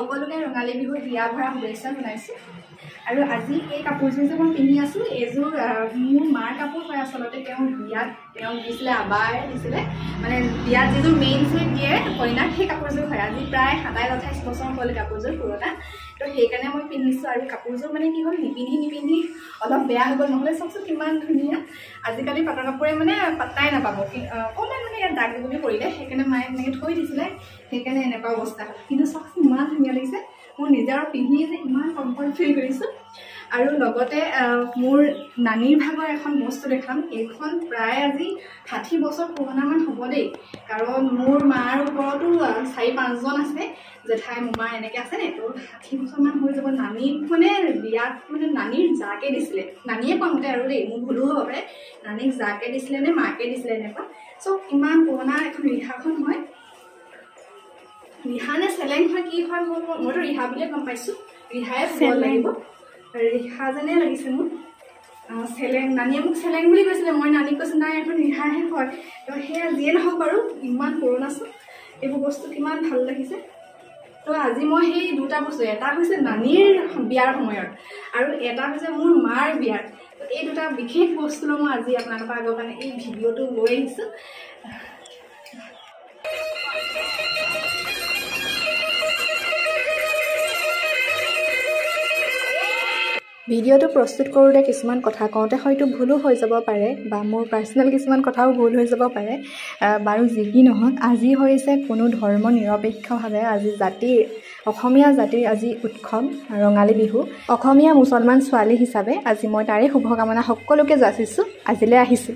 সকলোকে ৰঙালী বিহুৰ বিয়া ভৰা শুভেচ্ছা জনাইছোঁ। আৰু আজি এই কাপোৰযোৰ যে মই পিন্ধি আছোঁ, এইযোৰ মোৰ মাৰ কাপোৰ হয়। আচলতে তেওঁ বিয়াত দিছিলে, আবাই দিছিলে, মানে বিয়াত যিযোৰ মেইন ছেট দিয়ে কইনাক, সেই কাপোৰযোৰ হয়। আজি প্ৰায় 27-28 বছৰ হ'ল কাপোৰযোৰ পুৰণা, তো সেইকাৰণে মই পিন্ধিছোঁ। আৰু কাপোৰযোৰ মানে কি হ'ল, নিপিন্ধি অলপ বেয়া হৈ গ'ল। নহ'লে চাওকচোন কিমান ধুনীয়া। আজিকালি পাটৰ কাপোৰে মানে পাত্তাই নাপাব, অকণমান মানে ইয়াত দাগ দুগুলি পৰিলে, সেইকাৰণে মায়ে এনেকৈ থৈ দিছিলে, সেইকাৰণে এনেকুৱা অৱস্থা হ'ল। কিন্তু চাওকচোন ইমান ধুনীয়া লাগিছে, মোৰ নিজৰ পিন্ধি যে ইমান কমফৰ্ট ফিল কৰিছোঁ। আৰু লগতে মোৰ নানীৰ ভাগৰ এখন বস্তু দেখাম। এইখন প্ৰায় আজি 60 বছৰ পুৰণামান হ'ব দেই, কাৰণ মোৰ মাৰ ওপৰতো 4-5জন আছে, জেঠাই মোমা এনেকৈ আছে নে, তো 60 বছৰমান হৈ যাব। নানীক মানে বিয়াত মানে নানীৰ জাকে দিছিলে, নানীয়ে কোৱামতে আৰু দেই, মোৰ ভুলো হ'ব পাৰে, নানীক জাকে দিছিলে নে মাকে দিছিলে এনেকুৱা। চ' ইমান পুৰণা এখন ৰিহাখন হয়, ৰিহা নে চেলেং হয়, কি হয় মইতো ৰিহা বুলিয়ে গম পাইছোঁ, ৰিহাই ভাল লাগিব, ৰিহা যেনে লাগিছে মোৰ। চেলেং, নানীয়ে মোক চেলেং বুলি কৈছিলে, মই নানীক কৈছোঁ নাই এখন ৰিহাহে হয়। তো সেয়া যিয়ে নহওক বাৰু, ইমান পুৰণা চোন, এইবোৰ বস্তু কিমান ভাল লাগিছে। তো আজি মই সেই দুটা বস্তু, এটা হৈছে নানীৰ বিয়াৰ সময়ত আৰু এটা হৈছে মোৰ মাৰ বিয়াৰ, তো এই দুটা বিশেষ বস্তু মই আজি আপোনালোকৰ আগৰ কাৰণে এই ভিডিঅ'টো লৈ আহিছোঁ। ভিডিঅ'টো প্ৰস্তুত কৰোঁতে কিছুমান কথা কওঁতে হয়তো ভুলো হৈ যাব পাৰে, বা মোৰ পাৰ্চনেল কিছুমান কথাও ভুল হৈ যাব পাৰে। বাৰু যি কি নহওক, আজি হৈছে কোনো ধৰ্ম নিৰপেক্ষভাৱে আজি অসমীয়া জাতিৰ আজি উৎসৱ ৰঙালী বিহু। অসমীয়া মুছলমান ছোৱালী হিচাপে আজি মই তাৰে শুভকামনা সকলোকে যাচিছোঁ। আজিলৈ আহিছোঁ।